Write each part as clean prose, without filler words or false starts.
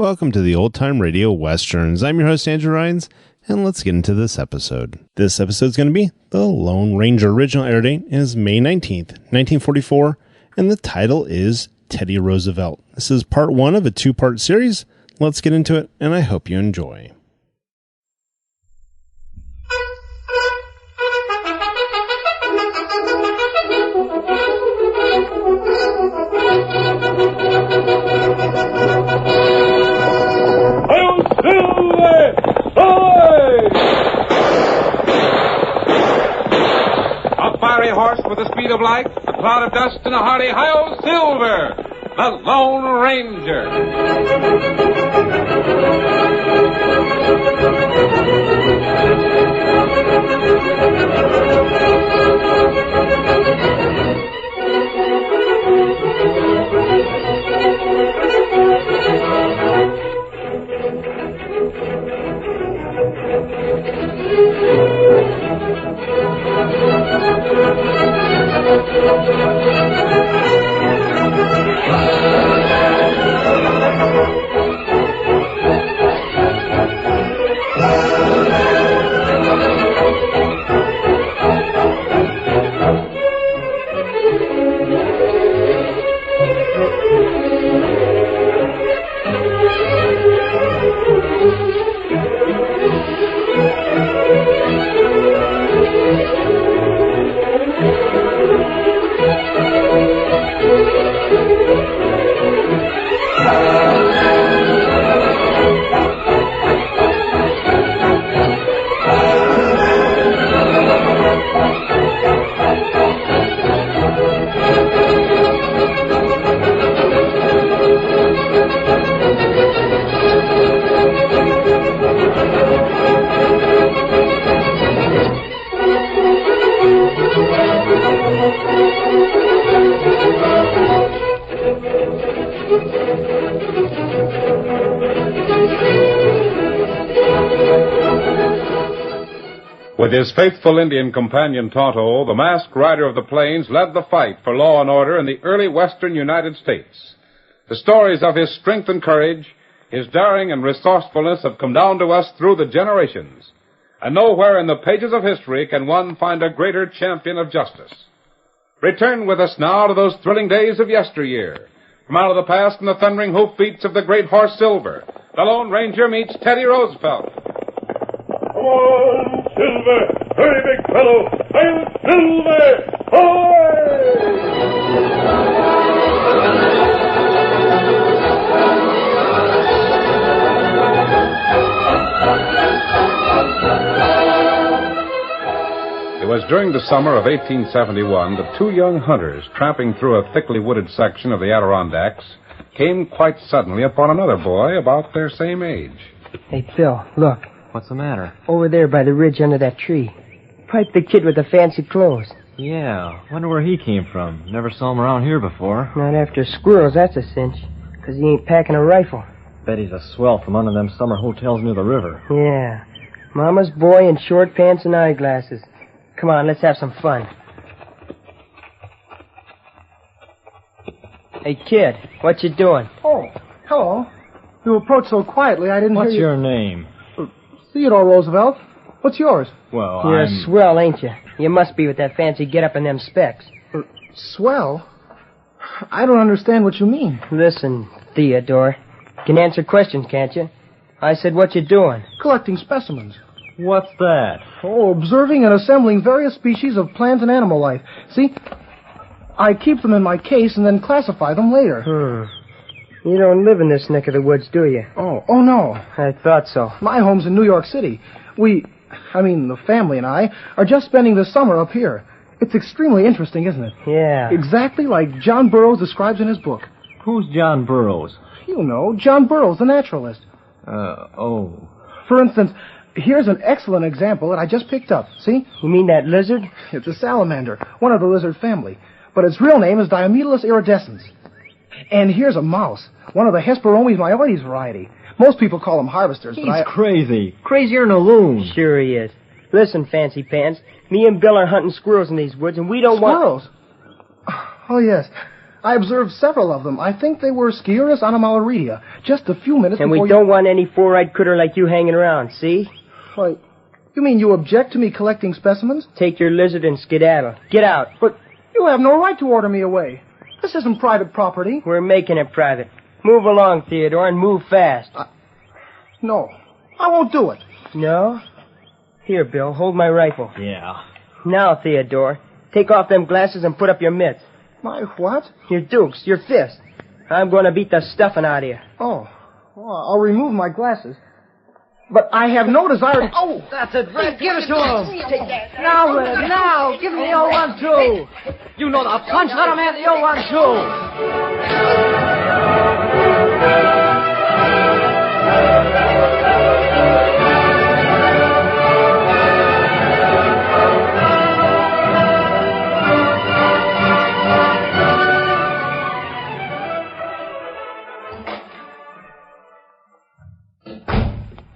Welcome to the Old Time Radio Westerns. I'm your host, Andrew Rhynes, and let's get into this episode. This episode is going to be The Lone Ranger. Original air date is May 19th, 1944, and the title is Teddy Roosevelt. This is part one of a two-part series. Let's get into it, and I hope you enjoy. A fiery horse with the speed of light, a cloud of dust, and a hearty hi-yo silver, the Lone Ranger. With his faithful Indian companion Tonto, the masked rider of the plains led the fight for law and order in the early western United States. The stories of his strength and courage, his daring and resourcefulness have come down to us through the generations. And nowhere in the pages of history can one find a greater champion of justice. Return with us now to those thrilling days of yesteryear. From out of the past and the thundering hoofbeats of the great horse Silver, the Lone Ranger meets Teddy Roosevelt. Come on, Silver! Hurry, big fellow! I'm Silver! Ahoy! It was during the summer of 1871 that two young hunters, tramping through a thickly wooded section of the Adirondacks, came quite suddenly upon another boy about their same age. Hey, Phil, look. What's the matter? Over there by the ridge under that tree. Pipe the kid with the fancy clothes. Yeah, wonder where he came from. Never saw him around here before. Not after squirrels, that's a cinch. 'Cause he ain't packing a rifle. Bet he's a swell from one of them summer hotels near the river. Yeah. Mama's boy in short pants and eyeglasses. Come on, let's have some fun. Hey, kid, what you doing? Oh, hello. You approached so quietly I didn't What's hear you. your name? Theodore Roosevelt. What's yours? Well, You're I'm... a swell, ain't you? You must be with that fancy get-up and them specs. Swell? I don't understand what you mean. Listen, Theodore. You can answer questions, can't you? I said, what you doing? Collecting specimens. What's that? Oh, observing and assembling various species of plant and animal life. See? I keep them in my case and then classify them later. You don't live in this neck of the woods, do you? Oh no. I thought so. My home's in New York City. The family and I, are just spending the summer up here. It's extremely interesting, isn't it? Yeah. Exactly like John Burroughs describes in his book. Who's John Burroughs? You know, John Burroughs, the naturalist. Oh. For instance, here's an excellent example that I just picked up. See? You mean that lizard? It's a salamander, one of the lizard family. But its real name is Dimetellus iridescens. And here's a mouse, one of the Hesperomys myoides variety. Most people call them harvesters, He's crazy. Crazier than a loon. Sure he is. Listen, Fancy Pants, me and Bill are hunting squirrels in these woods, and we don't want... Squirrels? Oh, yes. I observed several of them. I think they were Sciurus anomaluridia, just a few minutes And before we don't want any four-eyed critter like you hanging around, see? Why, you mean you object to me collecting specimens? Take your lizard and skedaddle. Get out. But you have no right to order me away. This isn't private property. We're making it private. Move along, Theodore, and move fast. No, I won't do it. No? Here, Bill, hold my rifle. Yeah. Now, Theodore, take off them glasses and put up your mitts. My what? Your dukes, your fist. I'm going to beat the stuffing out of you. Oh, well, I'll remove my glasses. But I have no desire... Oh! That's it, Red. Give it to him. Now, Red, now. Give him the 0-1-2. You know the punch. Let him have the 0-1-2.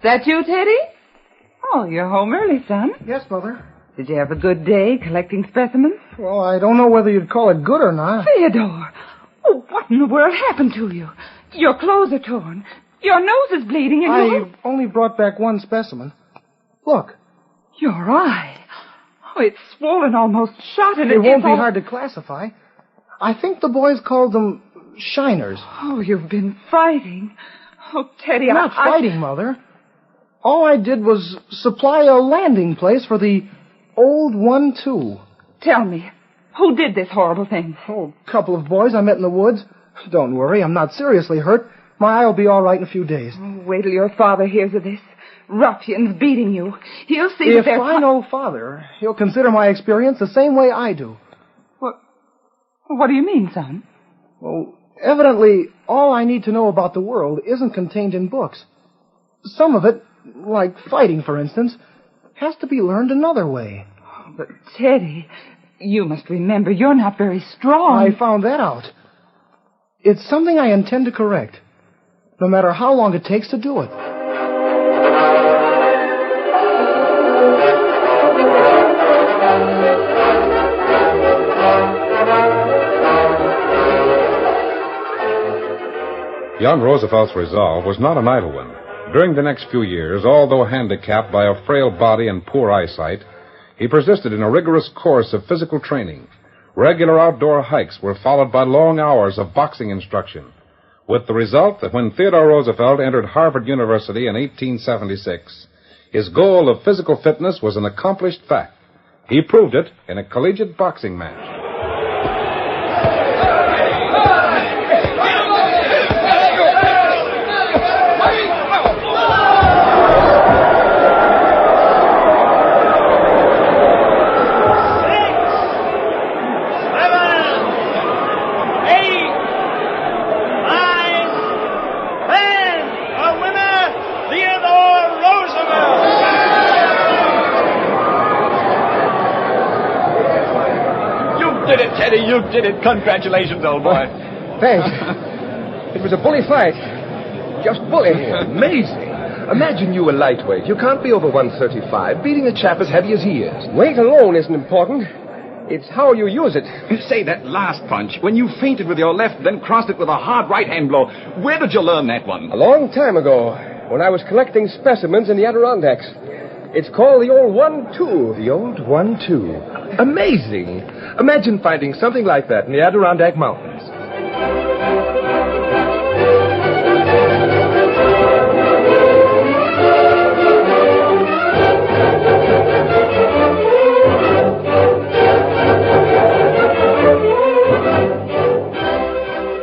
That you, Teddy? Oh, you're home early, son. Yes, Mother. Did you have a good day collecting specimens? Well, I don't know whether you'd call it good or not. Theodore! Oh, what in the world happened to you? Your clothes are torn. Your nose is bleeding and I only brought back one specimen. Look. Your eye. Oh, it's swollen, almost shot, and It won't be hard to classify. I think the boys called them shiners. Oh, you've been fighting. Oh, Teddy, Not fighting, Mother. All I did was supply a landing place for the old 1-2. Tell me, who did this horrible thing? Oh, a couple of boys I met in the woods. Don't worry, I'm not seriously hurt. My eye will be all right in a few days. Oh, wait till your father hears of this. Ruffians beating you. He'll see If that they're... I know Father, he'll consider my experience the same way I do. What do you mean, son? Well, evidently, all I need to know about the world isn't contained in books. Some of it, like fighting, for instance, has to be learned another way. But, Teddy, you must remember you're not very strong. I found that out. It's something I intend to correct, no matter how long it takes to do it. Young Roosevelt's resolve was not an idle one. During the next few years, although handicapped by a frail body and poor eyesight, he persisted in a rigorous course of physical training. Regular outdoor hikes were followed by long hours of boxing instruction, with the result that when Theodore Roosevelt entered Harvard University in 1876, his goal of physical fitness was an accomplished fact. He proved it in a collegiate boxing match. Teddy, you did it. Congratulations, old boy. Thanks. It was a bully fight. Just bully. Amazing. Imagine you a lightweight. You can't be over 135, beating a chap as heavy as he is. Weight alone isn't important. It's how you use it. Say, that last punch, when you feinted with your left, then crossed it with a hard right-hand blow. Where did you learn that one? A long time ago, when I was collecting specimens in the Adirondacks. It's called the old 1-2. The old 1-2. Amazing. Imagine finding something like that in the Adirondack Mountains.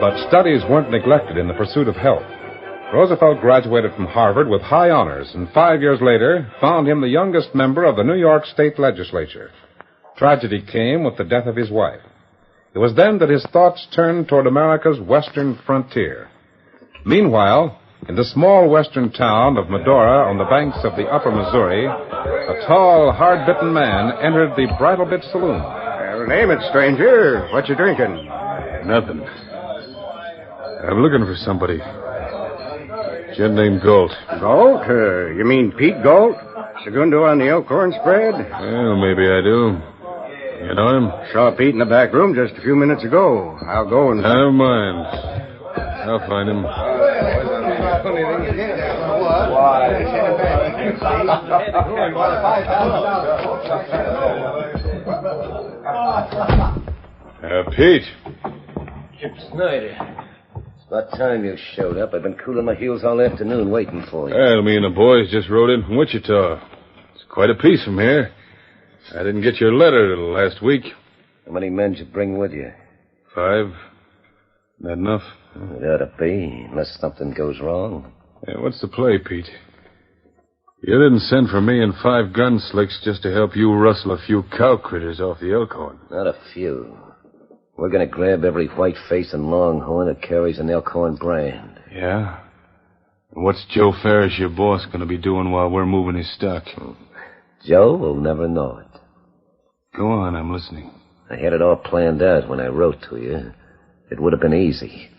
But studies weren't neglected in the pursuit of health. Roosevelt graduated from Harvard with high honors, and 5 years later found him the youngest member of the New York State Legislature. Tragedy came with the death of his wife. It was then that his thoughts turned toward America's western frontier. Meanwhile, in the small western town of Medora on the banks of the upper Missouri, a tall, hard-bitten man entered the Bridle Bit Saloon. Well, name it, stranger. What you drinking? Nothing. I'm looking for somebody. Gent named Galt. Galt? You mean Pete Galt? Segundo on the Elkhorn spread? Well, maybe I do. You know him? Saw Pete in the back room just a few minutes ago. I'll go and... Never mind. I'll find him. Pete. Chip Snyder. It's about time you showed up. I've been cooling my heels all afternoon waiting for you. Well, me and the boys just rode in from Wichita. It's quite a piece from here. I didn't get your letter last week. How many men did you bring with you? 5. Not enough? It ought to be, unless something goes wrong. Yeah, what's the play, Pete? You didn't send for me and 5 gun slicks just to help you rustle a few cow critters off the Elkhorn. Not a few. We're going to grab every white face and longhorn that carries an Elkhorn brand. Yeah? And what's Joe Ferris, your boss, going to be doing while we're moving his stock? Joe will never know it. Go on, I'm listening. I had it all planned out when I wrote to you. It would have been easy.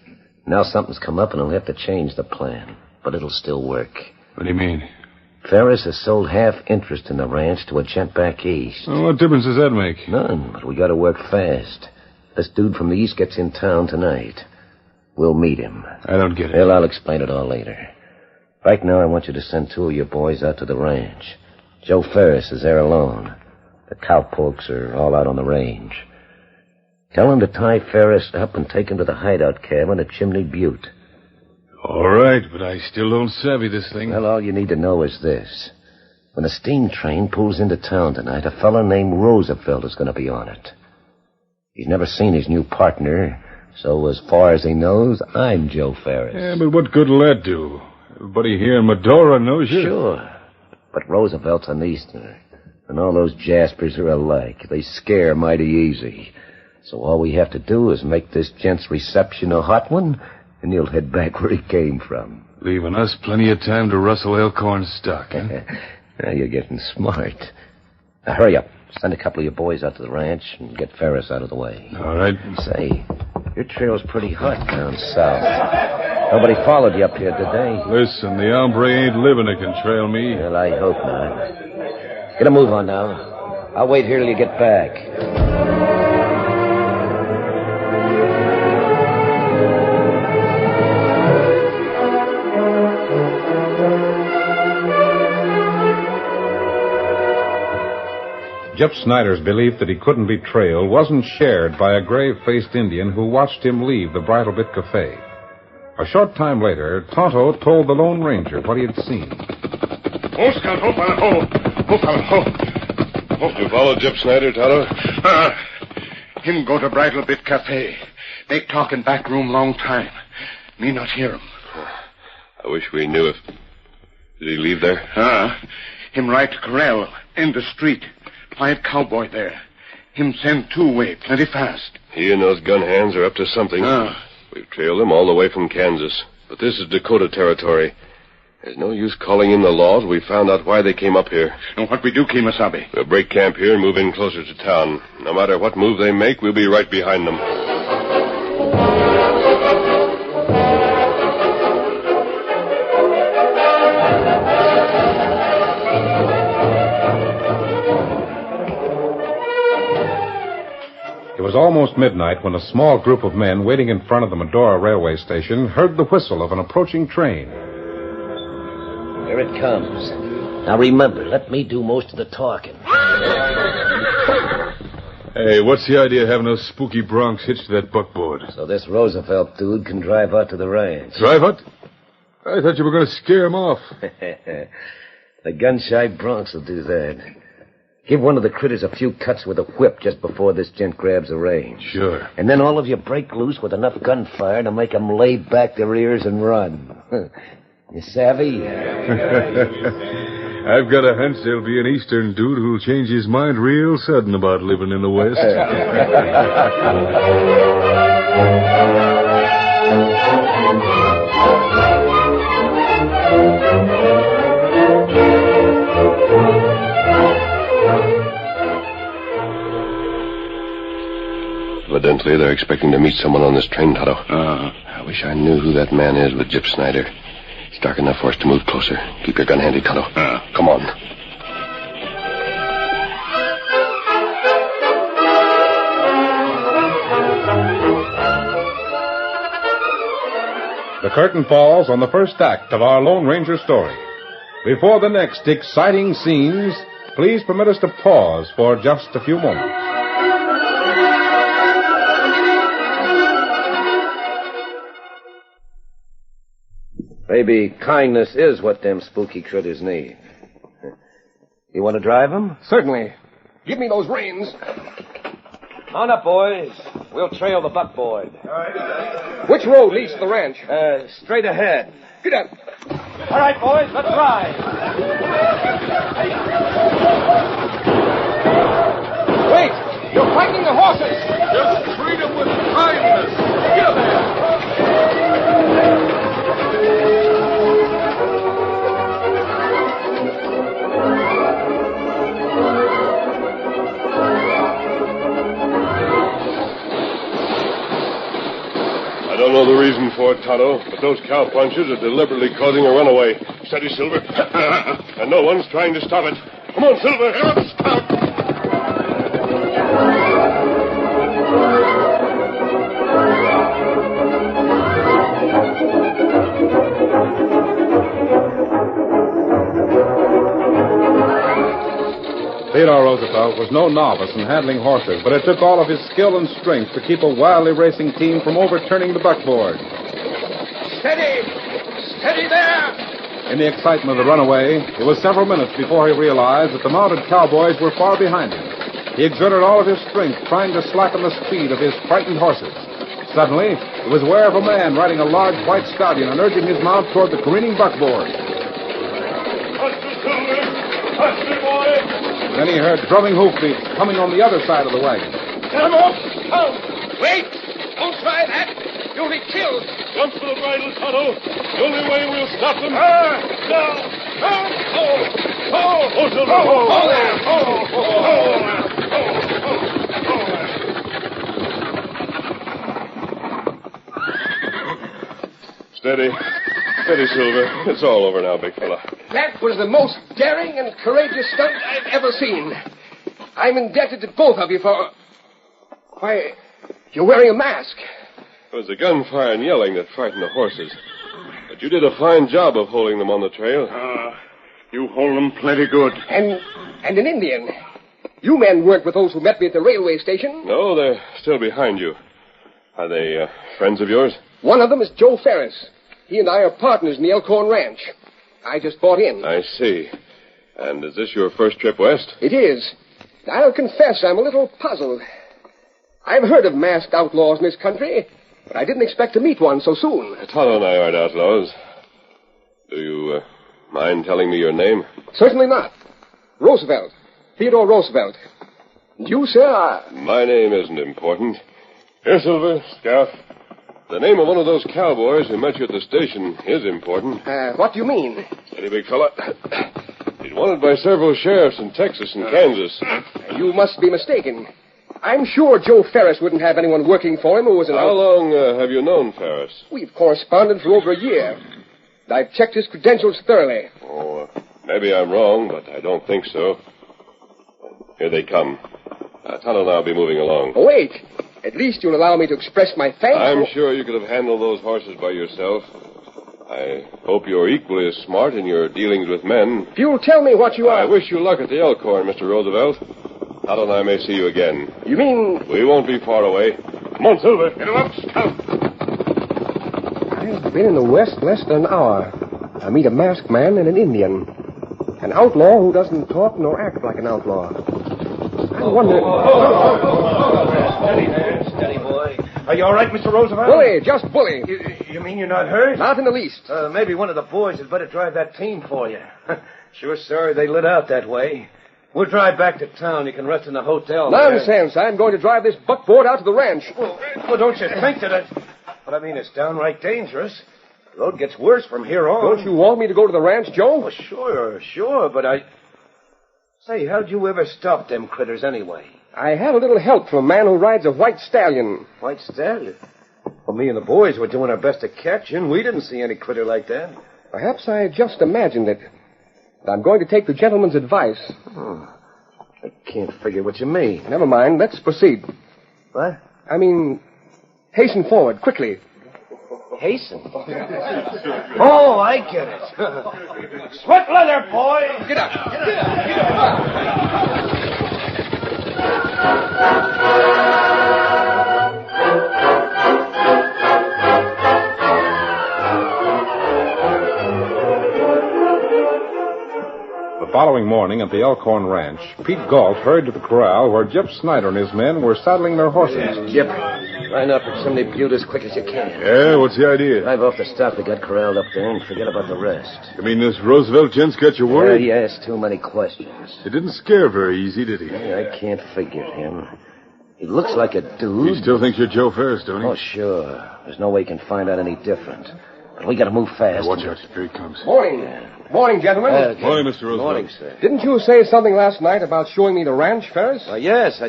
Now something's come up and I'll have to change the plan. But it'll still work. What do you mean? Ferris has sold half interest in the ranch to a gent back east. Well, what difference does that make? None, but we got to work fast. This dude from the east gets in town tonight. We'll meet him. I don't get it. Well, I'll explain it all later. Right now, I want you to send 2 of your boys out to the ranch. Joe Ferris is there alone. The cowpokes are all out on the range. Tell him to tie Ferris up and take him to the hideout cabin at Chimney Butte. All right, but I still don't savvy this thing. Well, all you need to know is this. When a steam train pulls into town tonight, a fellow named Roosevelt is going to be on it. He's never seen his new partner, so as far as he knows, I'm Joe Ferris. Yeah, but what good will that do? Everybody here in Medora knows you. Sure, but Roosevelt's an Easterner, and all those Jaspers are alike. They scare mighty easy. So all we have to do is make this gent's reception a hot one, and he'll head back where he came from. Leaving us plenty of time to rustle Elkhorn stock, huh? Now you're getting smart. Now hurry up. Send a couple of your boys out to the ranch and get Ferris out of the way. All right. Say, your trail's pretty hot down south. Nobody followed you up here today. Listen, the hombre ain't living that can trail me. Well, I hope not. Get a move on now. I'll wait here till you get back. Gyp Snyder's belief that he couldn't be trailed wasn't shared by a grave-faced Indian who watched him leave the Bridle Bit Cafe. A short time later, Tonto told the Lone Ranger what he had seen. Oh, Scout, oh, fella, oh, fella, oh. You followed Gyp Snyder, Tonto? Him go to Bridle Bit Cafe. Make talk in back room long time. Me not hear him. I wish we knew if... Did he leave there? Him ride to corral, in the street. 5 cowboy there. Him send 2 way, plenty fast. He and those gun hands are up to something. We've trailed them all the way from Kansas. But this is Dakota territory. There's no use calling in the law till we found out why they came up here. And what we do, Kemosabe? We'll break camp here and move in closer to town. No matter what move they make, we'll be right behind them. It was almost midnight when a small group of men waiting in front of the Medora railway station heard the whistle of an approaching train. Here it comes. Now remember, let me do most of the talking. Hey, what's the idea of having those spooky broncs hitched to that buckboard? So this Roosevelt dude can drive out to the ranch. Drive out? I thought you were going to scare him off. The gun-shy broncs will do that. Give one of the critters a few cuts with a whip just before this gent grabs a range. Sure. And then all of you break loose with enough gunfire to make them lay back their ears and run. You savvy? I've got a hunch there'll be an Eastern dude who'll change his mind real sudden about living in the West. Evidently, they're expecting to meet someone on this train, Tonto. I wish I knew who that man is with Gyp Snyder. It's dark enough for us to move closer. Keep your gun handy, Tonto. Come on. The curtain falls on the first act of our Lone Ranger story. Before the next exciting scenes, please permit us to pause for just a few moments. Maybe kindness is what them spooky critters need. You want to drive them? Certainly. Give me those reins. On up, boys. We'll trail the buckboard. All right. Which road leads to the ranch? Straight ahead. Get up. All right, boys, let's ride. Wait! You're frightening the horses! Just treat them with kindness. Get there! I don't know the reason for it, Tonto, but those cowpunchers are deliberately causing a runaway. Steady, Silver. And no one's trying to stop it. Come on, Silver. Stop. Theodore Roosevelt was no novice in handling horses, but it took all of his skill and strength to keep a wildly racing team from overturning the buckboard. Steady! Steady there! In the excitement of the runaway, it was several minutes before he realized that the mounted cowboys were far behind him. He exerted all of his strength trying to slacken the speed of his frightened horses. Suddenly, he was aware of a man riding a large white stallion and urging his mount toward the careening buckboard. Hush me, Silver! Hush me, boy! Then he heard drumming hoofbeats coming on the other side of the wagon. Get him off! Oh, wait! Don't try that! You'll be killed! Jump for the bridle, Tonto. The only way we'll stop them. Now! Silver! Steady. Steady, Silver. It's all over now, big fella. That was the most daring and courageous stunt I've ever seen. I'm indebted to both of you for... Why, you're wearing a mask. It was the gunfire and yelling that frightened the horses. But you did a fine job of holding them on the trail. You hold them plenty good. And an Indian. You men weren't with those who met me at the railway station. No, they're still behind you. Are they friends of yours? One of them is Joe Ferris. He and I are partners in the Elkhorn Ranch. I just bought in. I see. And is this your first trip west? It is. I'll confess I'm a little puzzled. I've heard of masked outlaws in this country, but I didn't expect to meet one so soon. Tonto and I aren't outlaws. Do you mind telling me your name? Certainly not. Roosevelt. Theodore Roosevelt. And you, sir, My name isn't important. Here, Silver, Scout. The name of one of those cowboys who met you at the station is important. What do you mean? Steady, big fella. He's wanted by several sheriffs in Texas and Kansas. You must be mistaken. I'm sure Joe Ferris wouldn't have anyone working for him who was an... How long have you known Ferris? We've corresponded for over a year. I've checked his credentials thoroughly. Oh, maybe I'm wrong, but I don't think so. Here they come. Tonto and I'll be moving along. Oh, wait. At least you'll allow me to express my thanks. I'm sure you could have handled those horses by yourself. I hope you're equally as smart in your dealings with men. If you'll tell me what you are... I wish you luck at the Elkhorn, Mr. Roosevelt. Tonto and I may see you again. You mean... We won't be far away. Come on, Silver. Get him up, Scout. I've been in the West less than an hour. I meet a masked man and an Indian. An outlaw who doesn't talk nor act like an outlaw. I wonder... Steady there, steady, boy. Are you all right, Mr. Roosevelt? Bully, just bully. You mean you're not hurt? Not in the least. Maybe one of the boys had better drive that team for you. Sure sorry they lit out that way. We'll drive back to town. You can rest in the hotel. Nonsense. I'm going to drive this buckboard out to the ranch. Well, don't you think that it... But I mean, it's downright dangerous. The road gets worse from here on. Don't you want me to go to the ranch, Joe? Oh, sure, but I... Say, how'd you ever stop them critters anyway? I had a little help from a man who rides a white stallion. White stallion? Well, me and the boys were doing our best to catch you, and we didn't see any critter like that. Perhaps I just imagined it. But I'm going to take the gentleman's advice. Oh, I can't figure what you mean. Never mind. Let's proceed. What? I mean, hasten forward, quickly. Hasten? Oh, I get it. Sweat leather, boy! Get up. Get up. Get up. The following morning at the Elkhorn Ranch, Pete Galt hurried to the corral where Jip Snyder and his men were saddling their horses. Jip, line up for Chimney Butte as quick as you can. Yeah, what's the idea? Drive off the stock they got corralled up there and forget about the rest. You mean this Roosevelt gent's got you worried? He asked too many questions. He didn't scare very easy, did he? I can't figure him. He looks like a dude. He still thinks you're Joe Ferris, don't he? Oh, sure. There's no way he can find out any different. But we gotta move fast. Yeah, watch out. Here he comes. Morning. Morning, gentlemen. Morning, Mr. Roosevelt. Morning, sir. Didn't you say something last night about showing me the ranch, Ferris? Yes,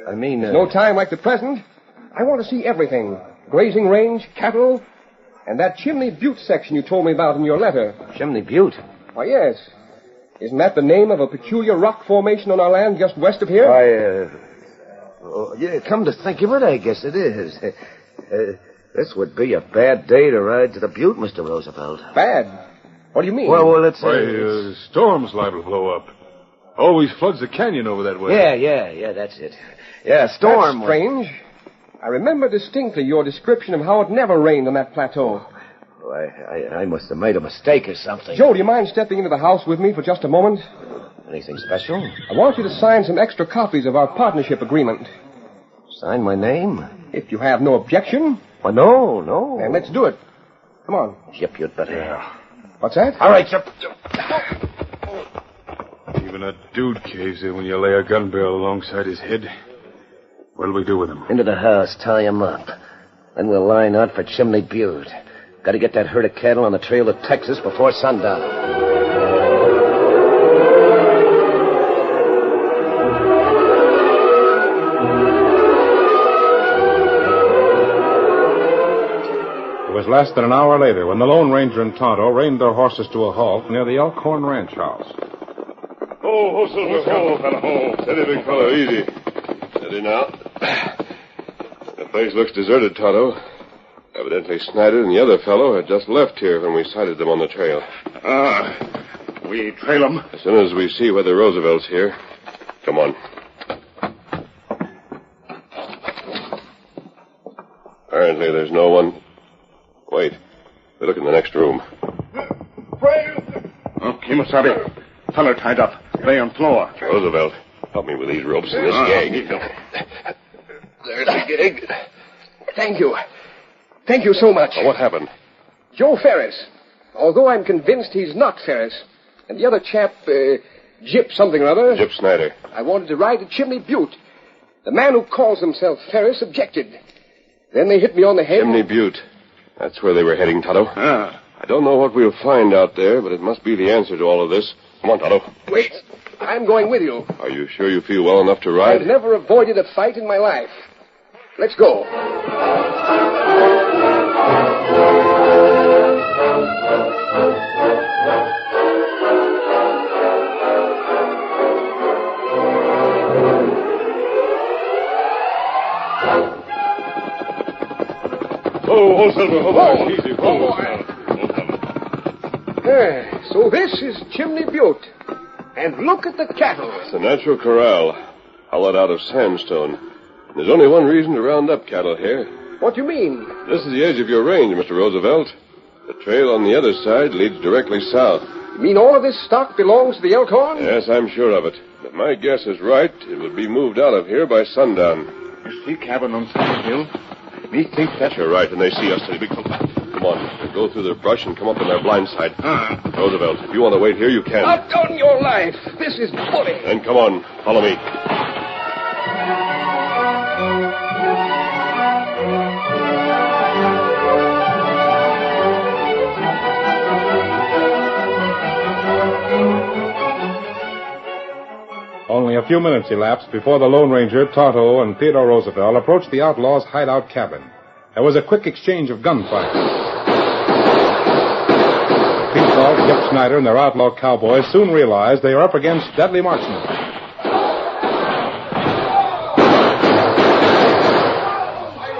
I mean... No time like the present. I want to see everything. Grazing range, cattle, and that Chimney Butte section you told me about in your letter. Chimney Butte? Why, yes. Isn't that the name of a peculiar rock formation on our land just west of here? Yeah, come to think of it, I guess it is. This would be a bad day to ride to the Butte, Mr. Roosevelt. Bad? What do you mean? Well, it's... The storm's liable to blow up. Always floods the canyon over that way. Yeah, that's it. Yeah, storm. That's strange. I remember distinctly your description of how it never rained on that plateau. I must have made a mistake or something. Joe, do you mind stepping into the house with me for just a moment? Anything special? I want you to sign some extra copies of our partnership agreement. Sign my name? If you have no objection. Well, no. Then let's do it. Come on. Yep, you'd better. Yeah. What's that? All right, Chip. Even a dude caves in when you lay a gun barrel alongside his head. What'll we do with him? Into the house, tie him up. Then we'll line out for Chimney Butte. Got to get that herd of cattle on the trail to Texas before sundown. It was less than an hour later when the Lone Ranger and Tonto reined their horses to a halt near the Elkhorn Ranch house. Ho, Silver, ho, fella, ho. Steady, big fellow, easy. Steady now. The place looks deserted, Tonto. Evidently Snyder and the other fellow had just left here when we sighted them on the trail. We trail them. As soon as we see whether Roosevelt's here. Come on. Apparently there's no one... Wait. We look in the next room. Kemosabe. Feller tied up. Lay on floor. Roosevelt, help me with these ropes and this gag. There's the gag. Thank you. Thank you so much. Well, what happened? Joe Ferris. Although I'm convinced he's not Ferris. And the other chap, Jip something or other. Jip Snyder. I wanted to ride to Chimney Butte. The man who calls himself Ferris objected. Then they hit me on the head. Chimney Butte. That's where they were heading, Tonto. I don't know what we'll find out there, but it must be the answer to all of this. Come on, Tonto. Wait. I'm going with you. Are you sure you feel well enough to ride? I've never avoided a fight in my life. Let's go. Oh, Silver, hold easy. So this is Chimney Butte. And look at the cattle. It's a natural corral, hollowed out of sandstone. There's only one reason to round up cattle here. What do you mean? This is the edge of your range, Mr. Roosevelt. The trail on the other side leads directly south. You mean all of this stock belongs to the Elkhorn? Yes, I'm sure of it. If my guess is right, it would be moved out of here by sundown. You see cabin on Sand Hill? Me think that... You're right, and they see us, steady, big fella. Come on, we'll go through the brush and come up on their blind side. Roosevelt, if you want to wait here, you can. Not on your life. This is bully. Then come on, follow me. Only a few minutes elapsed before the Lone Ranger, Tonto, and Theodore Roosevelt approached the outlaws' hideout cabin. There was a quick exchange of gunfire. Pete Galt, Jip Snyder, and their outlaw cowboys soon realized they were up against deadly marksmen.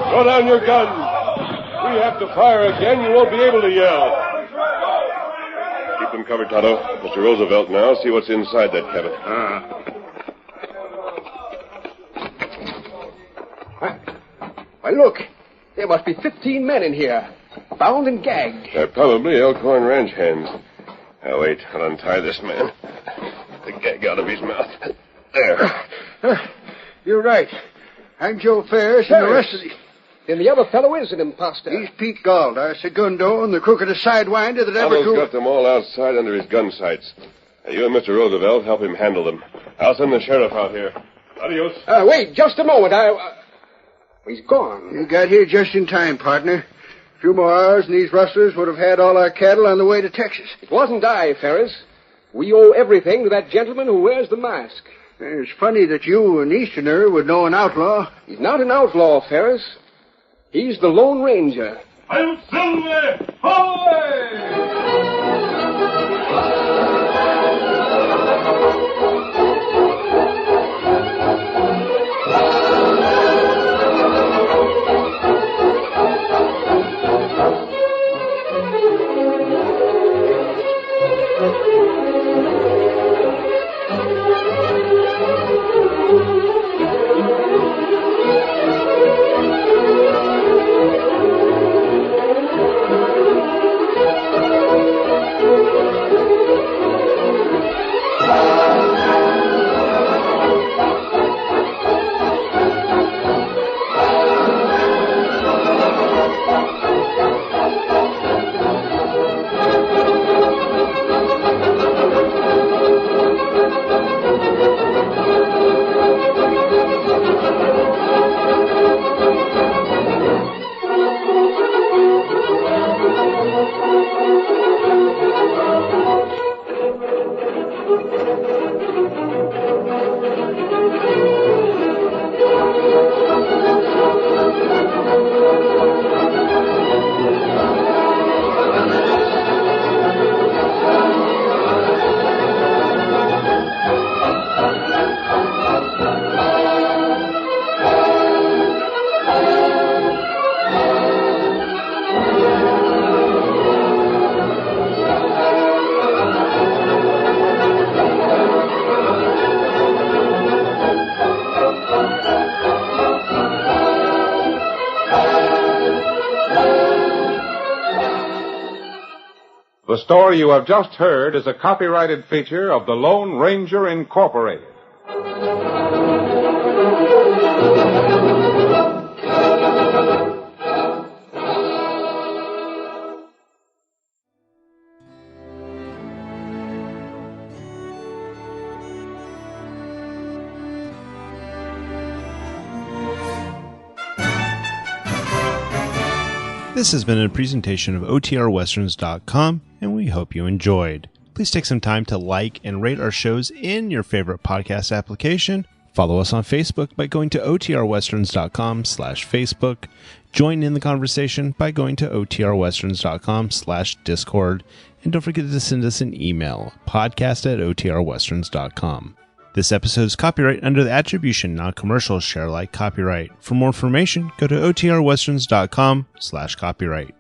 Throw down your guns. we have to fire again, you won't be able to yell. Keep them covered, Tonto. Mr. Roosevelt now. See what's inside that cabin. Why, look. There must be 15 men in here, bound and gagged. They're probably Elkhorn ranch hands. Now, wait. I'll untie this man. The gag out of his mouth. There. You're right. I'm Joe Ferris, and the rest of the... And the other fellow is an imposter. He's Pete Gauld, our segundo, and the crookedest sidewinder that ever... Tonto's got them all outside under his gun sights. Now, you and Mr. Roosevelt help him handle them. I'll send the sheriff out here. Adios. Wait, just a moment. He's gone. You got here just in time, partner. A few more hours, and these rustlers would have had all our cattle on the way to Texas. It wasn't I, Ferris. We owe everything to that gentleman who wears the mask. It's funny that you, an Easterner, would know an outlaw. He's not an outlaw, Ferris. He's the Lone Ranger. I'm Silver! Hoy! The story you have just heard is a copyrighted feature of the Lone Ranger Incorporated. This has been a presentation of OTRWesterns.com, and we hope you enjoyed. Please take some time to like and rate our shows in your favorite podcast application. Follow us on Facebook by going to OTRWesterns.com/Facebook. Join in the conversation by going to OTRWesterns.com/Discord. And don't forget to send us an email, podcast@OTRWesterns.com. This episode is copyright under the Attribution Non-Commercial Share Alike copyright. For more information, go to OTRWesterns.com/copyright.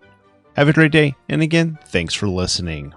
Have a great day, and again, thanks for listening.